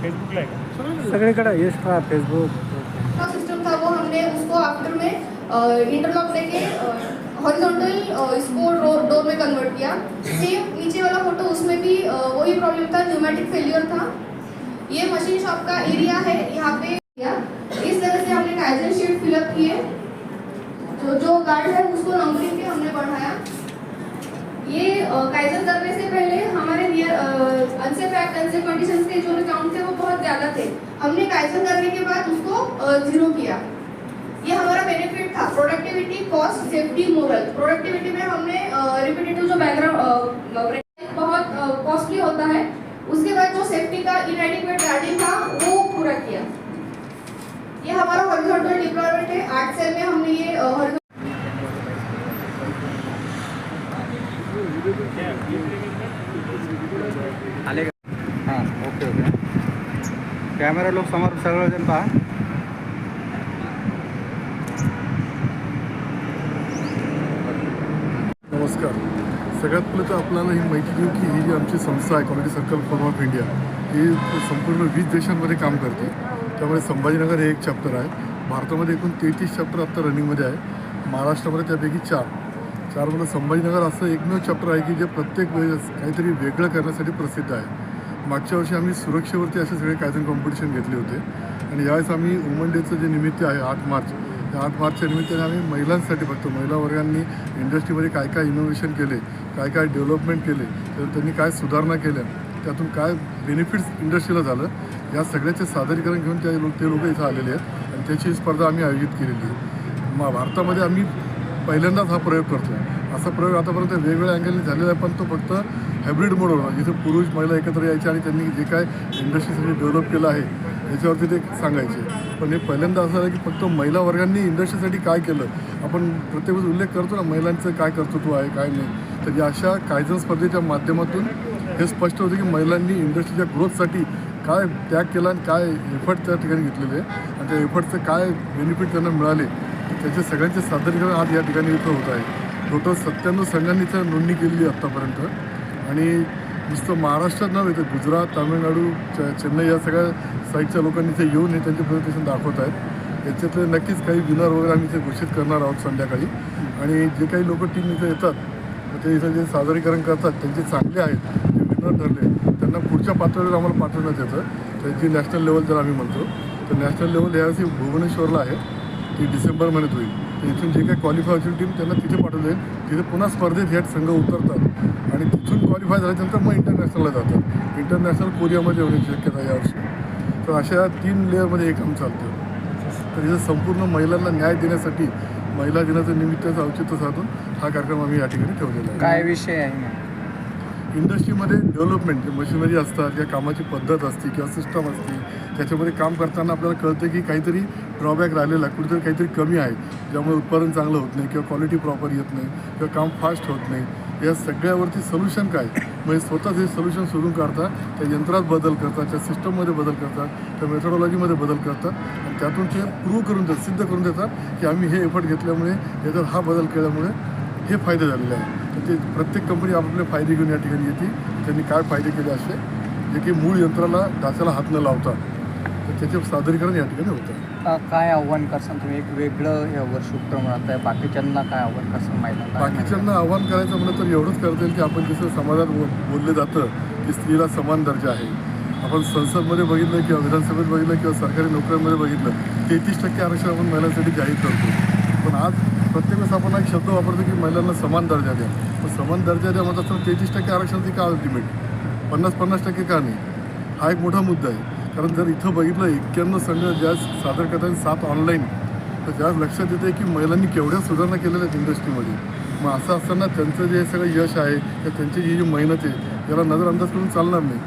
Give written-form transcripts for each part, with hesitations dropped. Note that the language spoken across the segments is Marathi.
फेसबुकला सगळीकडे एक्स्ट्रा फेसबुक सिस्टम था वो हमने उसको आफ्टर में इंटरलॉक लेके हॉरिजॉन्टल इसको डोर में कन्वर्ट किया। सेम नीचे वाला फोटो उसमें भी वही प्रॉब्लम था, न्यूमेटिक फेलियर था। ये मशीन शॉप का एरिया है, यहाँ पे इस तरह से हमने काइजन शीट फिलअप किए। जो गार्ड है उसको नंबरिंग के हमने बढ़ाया। ये काइजन करने से पहले हमारे अनसेफ एक्ट अनसेफ कंडीशंस के जो काउंट थे वो बहुत ज़्यादा थे। हमने काइजन करने के बाद उसको 0 किया। ये हमारा बेनिफिट था, productivity, cost, safety, moral. Productivity में हमने रिपीटेटिव जो बैकग्राउंड बहुत कॉस्टली होता है, उसके बाद जो सेफ्टी का इनएडिक्वेट गार्डिंग था वो पूरा किया। ये हमारा हॉरिजॉन्टल डिप्लॉयमेंट है। 8 सेल में हमने ये आले का? हां, ओके ओके. कॅमेरा लोक समोर सगळेजण पहा. नमस्कार. सगळ्यात पहिले तर आपल्याला ही माहिती देऊ की ही जी आमची संस्था आहे quality circle forum of India, ही संपूर्ण 20 देशांमध्ये काम करते. त्यामुळे संभाजीनगर हे एक चॅप्टर आहे. भारतामध्ये एकूण 33 चॅप्टर आत्ता रनिंगमध्ये आहे. महाराष्ट्रामध्ये त्यापैकी 4 म्हणजे संभाजीनगर असं एकमेव चॅप्टर आहे की जे प्रत्येक वेळेस काहीतरी वेगळं करण्यासाठी प्रसिद्ध आहे. मागच्या वर्षी आम्ही सुरक्षेवरती असे सगळे कायजन कॉम्पिटिशन घेतले होते आणि यावेळेस आम्ही वुमन डेचं जे निमित्त आहे 8 मार्च, त्या 8 मार्चच्या निमित्ताने आम्ही महिलांसाठी फक्त महिला वर्गांनी इंडस्ट्रीमध्ये काय काय इनोव्हेशन केले, काय काय डेव्हलपमेंट केले, त्यांनी काय सुधारणा केल्या, त्यातून काय बेनिफिट्स इंडस्ट्रीला झालं, या सगळ्याचे सादरीकरण घेऊन ते लोक इथं आलेले आहेत आणि त्याची स्पर्धा आम्ही आयोजित केलेली आहे. भारतामध्ये आम्ही पहिल्यांदाच हा प्रयोग करतो. असा प्रयोग आतापर्यंत वेगवेगळ्या अँगलने झालेला आहे, पण तो फक्त हायब्रिड मोड होता, जिथे पुरुष महिला एकत्र यायचे आणि त्यांनी जे काय इंडस्ट्रीसाठी डेव्हलप केलं आहे याच्यावरती ते सांगायचे. पण हे पहिल्यांदा असं आहे की फक्त महिला वर्गांनी इंडस्ट्रीसाठी काय केलं, आपण प्रत्येक वेळेस उल्लेख करतो ना महिलांचं काय कर्तृत्व आहे काय नाही, तर अशा कायजन स्पर्धेच्या माध्यमातून हे स्पष्ट होतं की महिलांनी इंडस्ट्रीच्या ग्रोथसाठी काय त्याग केला आणि काय एफर्ट त्या ठिकाणी घेतलेले आणि त्या एफर्टचं काय बेनिफिट त्यांना मिळाले, त्याचे सगळ्यांचे सादरीकरण आज या ठिकाणी इथं होत आहे. टोटल 97 संघांनी इथं नोंदणी केलेली आहे आत्तापर्यंत. आणि नुसतं महाराष्ट्रात नव्हे तर गुजरात, तामिळनाडू, चेन्नई या सगळ्या साईडच्या लोकांनी इथे येऊन हे त्यांचे प्रेझेंटेशन दाखवत आहेत. याच्यातले नक्कीच काही विनर वगैरे आम्ही इथे घोषित करणार आहोत संध्याकाळी. आणि जे काही लोक टीम इथे येतात ते इथं जे सादरीकरण करतात त्यांचे चांगले आहेत, जे विनर ठरले त्यांना पुढच्या पातळीवर आम्हाला पाठवण्यात येतं. त्यांची नॅशनल लेवल जर आम्ही म्हणतो तर नॅशनल लेवल यावर्षी भुवनेश्वरला आहे, ती डिसेंबर महिन्यात होईल. तर इथून जे काही क्वालिफाय होतील टीम त्यांना तिथे पाठवलं जाईल. तिथे पुन्हा स्पर्धेत ह्या संघ उतरतात आणि तिथून क्वालिफाय झाल्यानंतर मग इंटरनॅशनलला जातात. इंटरनॅशनल कोरियामध्ये होण्याची शक्यता आहे यावर्षी. तर अशा 3 लेअरमध्ये हे काम चालतं. तर इथं संपूर्ण महिलांना न्याय देण्यासाठी महिला दिनाचं निमित्ताचं औचित्य साधून हा कार्यक्रम आम्ही या ठिकाणी ठेवलेला आहे. काय विषय आहे? इंडस्ट्रीमध्ये डेव्हलपमेंट, जे मशिनरी असतात या कामाची पद्धत असते किंवा सिस्टम असते, त्याच्यामध्ये काम करताना आपल्याला कळतं की काहीतरी ड्रॉबॅक राहिलेला आहे, कुठेतरी काहीतरी कमी आहे, ज्यामुळे उत्पादन चांगलं होत नाही किंवा क्वालिटी प्रॉपर येत नाही किंवा काम फास्ट होत नाही. या सगळ्यावरती सोल्युशन काय, म्हणजे स्वतःच हे सोल्युशन शोधून काढतात, त्या यंत्रात बदल करतात, त्या सिस्टममध्ये बदल करतात, त्या मेथोडॉलॉजीमध्ये बदल करतात आणि त्यातून ते प्रूव्ह करून देतात, सिद्ध करून देतात की आम्ही हे एफर्ट घेतल्यामुळे याच्यात हा बदल केल्यामुळे हे फायदे झालेले आहे. तर ते प्रत्येक कंपनी आपापले फायदे घेऊन या ठिकाणी येते. त्यांनी काय फायदे केले असे जे की मूळ यंत्राला ढाचाला हात न लावतात, तर त्याचे सादरीकरण या ठिकाणी होतं. काय आव्हान करसान तुम्ही? एक वेगळं हे वर्ष उत्तर म्हणत आहे, बाकीच्यांना काय आव्हान करसान? महिला बाकीच्यांना आव्हान करायचं म्हणलं तर एवढंच करता येईल की आपण जसं समाजात बोलले जातं की स्त्रीला समान दर्जा आहे. आपण संसदमध्ये बघितलं किंवा विधानसभेत बघितलं किंवा सरकारी नोकऱ्यांमध्ये बघितलं 33% आरक्षण आपण महिलांसाठी जाहीर करतो. पण आज प्रत्येक वेळेस आपण एक शब्द वापरतो की महिलांना समान दर्जा द्या. पण समान दर्जा द्या म्हणत असताना 33% आरक्षणाची का अल्टिमेट 50% का नाही? हा एक मोठा मुद्दा आहे. कारण जर इथं बघितलं 91 संघ ज्या सादर करतात 7 ऑनलाईन, तर ज्याच लक्षात येते की महिलांनी केवढ्या सुधारणा केलेल्या आहेत इंडस्ट्रीमध्ये. मग असं असताना त्यांचं जे सगळं यश आहे किंवा त्यांची जी मेहनत आहे याला नजरअंदाज करून चालणार नाही.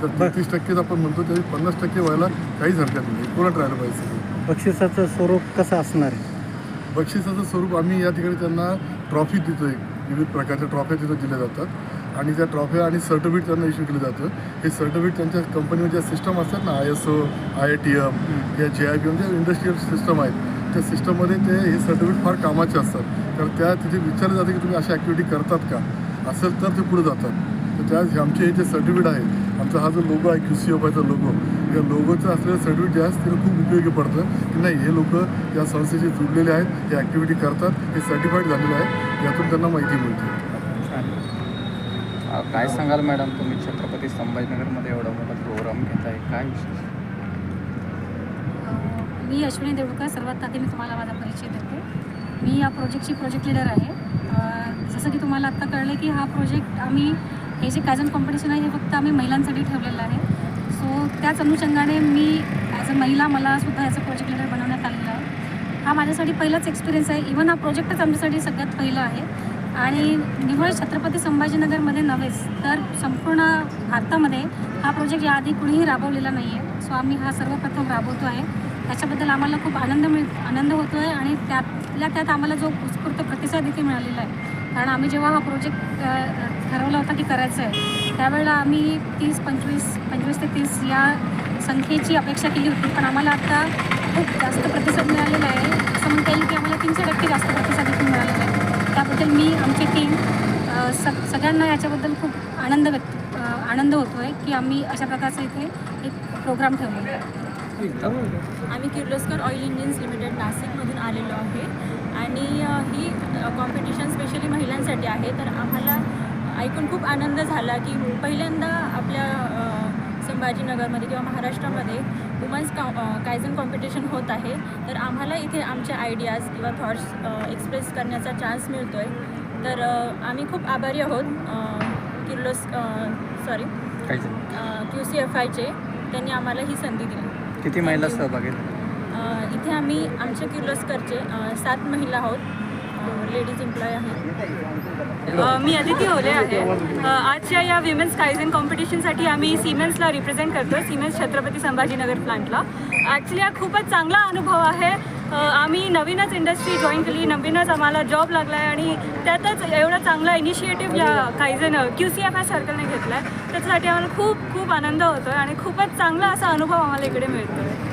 तर 33% आपण म्हणतो तरी 50% व्हायला काहीच हरकत नाही. कोणात राहिलं पाहिजे. बक्षिसाचं स्वरूप कसं असणार आहे? बक्षिसाचं स्वरूप आम्ही या ठिकाणी त्यांना ट्रॉफी देतो आहे. विविध प्रकारच्या ट्रॉफ्या तिथं दिल्या जातात आणि त्या ट्रॉफ्या आणि सर्टिफिकेट त्यांना इश्यू केलं जातं. हे सर्टिफिकेट त्यांच्या कंपनीमध्ये ज्या सिस्टम असतात ना, ISO, IATF या JIPM जे इंडस्ट्रियल सिस्टम आहेत, त्या सिस्टममध्ये ते हे सर्टिफिकेट फार कामाचे असतात. कारण त्या तिथे विचारलं जातं की तुम्ही अशा ॲक्टिव्हिटी करतात का, असेल तर ते पुढे जातात. तर त्याच आमचे हे जे सर्टिफिकेट आहे, आमचा हा जो लोगो आहे QCFIचा लोगो, या लोगोचं असलेलं सर्टिफिकेट जे आहे त्याला खूप उपयोगी पडतं की नाही, हे लोक या संस्थेशी जुळलेले आहेत, हे ॲक्टिव्हिटी करतात, हे सर्टिफाईड झालेलं आहे, यातून त्यांना माहिती मिळते. काय सांगाल मॅडम, तुम्ही छत्रपती संभाजीनगरमध्ये एवढा मोठा प्रोग्राम घेताय, काय विशेष? मी अश्विनी देवळकर. सर्वात आधी मी तुम्हाला माझा परिचय देते. मी या प्रोजेक्टची प्रोजेक्ट लीडर आहे. जसं की तुम्हाला आत्ता कळलं की हा प्रोजेक्ट आम्ही, हे जे कायझन कॉम्पिटिशन आहे हे फक्त आम्ही महिलांसाठी ठेवलेलं आहे. सो त्याच अनुषंगाने मी ॲज अ महिला मला सुद्धा याचं प्रोजेक्ट लीडर बनवण्यात आलेलं आहे. हा माझ्यासाठी पहिलाच एक्सपिरियन्स आहे. इव्हन हा प्रोजेक्टच आमच्यासाठी सगळ्यात पहिला आहे आणि निव्वळ छत्रपती संभाजीनगरमध्ये नव्हेच तर संपूर्ण भारतामध्ये हा प्रोजेक्ट याआधी कुणीही राबवलेला नाही आहे. सो आम्ही हा सर्वप्रथम राबवतो आहे. त्याच्याबद्दल आम्हाला खूप आनंद होतो आहे आणि त्यात आम्हाला जो उत्स्फूर्त प्रतिसाद इथे मिळालेला आहे. कारण आम्ही जेव्हा हा प्रोजेक्ट ठरवला होता की करायचं आहे त्यावेळेला आम्ही 25 ते 30 या संख्येची अपेक्षा केली होती, पण आम्हाला आता खूप जास्त प्रतिसाद मिळालेला आहे. असं म्हणता येईल की आम्हाला 300% जास्त प्रतिसाद इथून मिळालेला आहे. त्याबद्दल मी, आमची टीम, सगळ्यांना याच्याबद्दल खूप आनंद होतो आहे की आम्ही अशा प्रकारचं इथे एक प्रोग्राम ठेवलेला आहे. आम्ही किर्लोस्कर ऑइल इंजिन्स लिमिटेड नाशिकमधून आलेलो आहे आणि ही कॉम्पिटिशन स्पेशली महिलांसाठी आहे. तर आम्हाला ऐकून खूप आनंद झाला की पहिल्यांदा आपल्या संभाजीनगरमध्ये किंवा महाराष्ट्रामध्ये वुमन्स कायझन कॉम्पिटिशन होत आहे. तर आम्हाला इथे आमच्या आयडियाज किंवा थॉट्स एक्सप्रेस करण्याचा चान्स मिळतो आहे. तर आम्ही खूप आभारी आहोत QCFIचे. त्यांनी आम्हाला ही संधी दिली. किती महिला सहभागी आहेत? इथे आम्ही आमच्या किर्लोस्करचे 7 महिला आहोत, लेडीज एम्प्लॉय आहेत. मी अदिती होले आहे. आजच्या या विमेन्स कायझन कॉम्पिटिशनसाठी आम्ही सिमेन्सला रिप्रेझेंट करतो, सिमेन्स छत्रपती संभाजीनगर प्लांटला. ॲक्च्युली हा खूपच चांगला अनुभव आहे. आम्ही नवीनच इंडस्ट्री जॉईन केली, नवीनच आम्हाला जॉब लागला आहे आणि त्यातच एवढा चांगला इनिशिएटिव्ह या कायझन QCFI सर्कलने घेतला आहे. त्याच्यासाठी आम्हाला खूप खूप आनंद होतो आहे आणि खूपच चांगला असा अनुभव आम्हाला इकडे मिळतो आहे.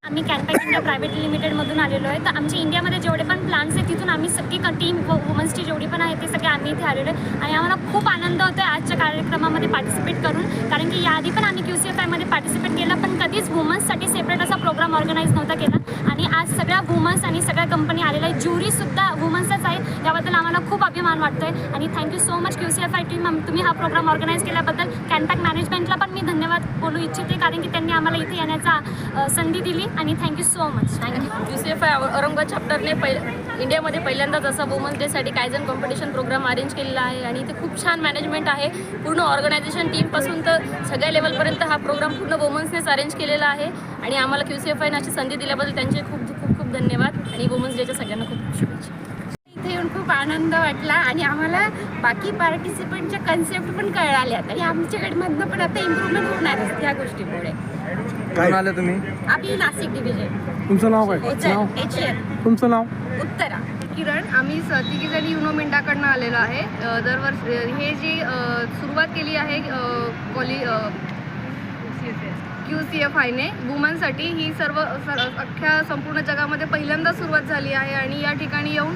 आम्ही कॅनपॅक इंडिया प्रायव्हेट लिमिटेडमधून आलेलो आहे. तर आमच्या इंडियामध्ये जेवढे पण प्लांट्स आहेत तिथून आम्ही सगळी टीम वुमन्सची जेवढी पण आहे ते सगळे आम्ही इथे आलेलो आहे आणि आम्हाला खूप आनंद होतो आहे आजच्या कार्यक्रमामध्ये पार्टिसिपेट करून. कारण की याआधी पण आम्ही QCFIमध्ये पार्टिसिपेट केलं, पण कधीच वुमन्ससाठी सेपरेट असा प्रोग्राम ऑर्गनाईज नव्हता केला आणि आज सगळ्या वुमन्स आणि सगळ्या कंपनी आलेल्या आहे. ज्युरीसुद्धा वुमन्सच आहे. याबद्दल आम्हाला खूप अभिमान वाटतो आहे आणि thank you so much QCFI team. तुम्ही हा प्रोग्राम ऑर्गनाईज केल्याबद्दल कॅनपॅक मॅनेजमेंटला पण मी धन्यवाद बोलू इच्छिते, कारण की त्यांनी आम्हाला इथे येण्याचा संधी दिली आणि thank you so much. QCFI Aurangabad चॅप्टरने इंडियामध्ये पहिल्यांदाच असा वुमन्स डेसाठी कायझन कॉम्पिटिशन प्रोग्राम अरेंज केलेला आहे आणि इथे खूप छान मॅनेजमेंट आहे. पूर्ण ऑर्गनायझेशन टीमपासून तर सगळ्या लेवलपर्यंत हा प्रोग्राम पूर्ण वुमन्सनेच अरेंज केलेला आहे आणि आम्हाला QCFIने अशी संधी दिल्याबद्दल त्यांचे खूप खूप खूप धन्यवाद आणि वुमन्स डेच्या सगळ्यांना खूप शुभेच्छा. इथे येऊन खूप आनंद वाटला आणि आम्हाला बाकी पार्टिसिपंटच्या कन्सेप्ट पण कळाल्यात आणि आमच्याकडमधनं पण आता इम्प्रूव्हमेंट होणारच त्या गोष्टीमुळे. कुठून आले तुम्ही? आपली नाशिक डिव्हिजन. तुमचं नाव काय? तुमचं नाव? उत्तरा. किरण. आम्ही तिघीजणी युनो मिंटाकडनं आलेलो आहे. दरवर्षी हे जी सुरुवात केली आहे QCFIने वुमनसाठी, ही अख्ख्या संपूर्ण जगामध्ये पहिल्यांदा सुरुवात झाली आहे आणि या ठिकाणी येऊन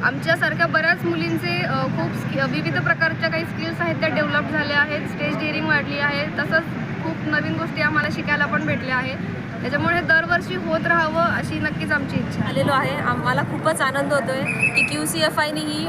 आमच्यासारख्या बऱ्याच मुलींचे खूप विविध प्रकारच्या काही स्किल्स आहेत त्या डेव्हलप झाल्या आहेत. स्टेज डेअरिंग वाढली आहे, तसंच खूप नवीन गोष्टी आम्हाला शिकायला पण भेटल्या आहेत. त्याच्यामुळे दरवर्षी होत राहावं अशी नक्कीच आमची इच्छा आलेलो आहे. आम्हाला खूपच आनंद होतो आहे की QCFIने ही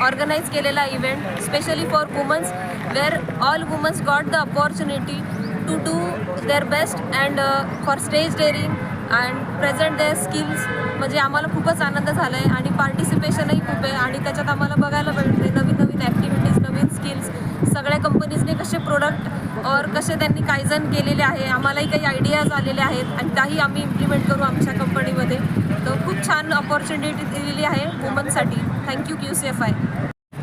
ऑर्गनाईज केलेला event specially for womens, where all womens got the opportunity to do their best and for stage daring and present their skills. म्हणजे आम्हाला खूपच आनंद झाला आहे आणि पार्टिसिपेशनही खूप आहे आणि त्याच्यात आम्हाला बघायला भेटते नवीन ॲक्टिव्हिटीज, नवीन स्किल्स. सगळ्या कंपनीजने कसे प्रोडक्ट और कसे त्यांनी कायझन केलेले आहे, आम्हालाही काही आयडियाज आलेले आहेत आणि त्याही आम्ही इम्प्लिमेंट करू आमच्या कंपनीमध्ये. तर खूप छान अपॉर्च्युनिटी दिलेली आहे वुमन्ससाठी. Thank you QCFI.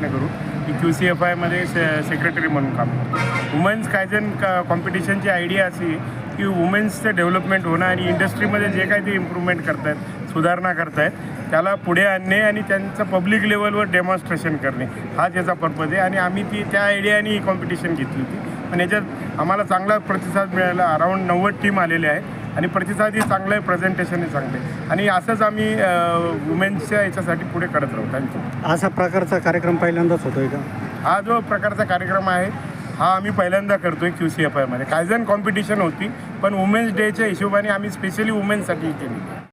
करू की QCFIमध्ये सेक्रेटरी म्हणून काम करतो. वुमन्स कायझन कॉम्पिटिशनची आयडिया अशी की वुमेन्सचं डेव्हलपमेंट होणं आणि इंडस्ट्रीमध्ये जे काही ते इम्प्रूव्हमेंट करतायत, सुधारणा करतायत, त्याला पुढे आणणे आणि त्यांचं पब्लिक लेवलवर डेमॉन्स्ट्रेशन करणे हा त्याचा पर्पज आहे. आणि आम्ही त्या आयडियाने ही कॉम्पिटिशन घेतली होती आणि याच्यात आम्हाला चांगला प्रतिसाद मिळाला. अराऊंड 90 टीम आलेले आहेत आणि प्रतिसादही चांगलं आहे, प्रेझेंटेशनही चांगलं आहे आणि असंच आम्ही वुमेन्सच्या याच्यासाठी पुढे करत राहू. थँक्यू. अशा प्रकारचा कार्यक्रम पहिल्यांदाच होतोय का? हा जो प्रकारचा कार्यक्रम आहे हा आम्ही पहिल्यांदा करतो आहे QCFIमध्ये. कायझन कॉम्पिटिशन होती पण वुमेन्स डेच्या हिशोबाने आम्ही स्पेशली वुमेन्ससाठी केली.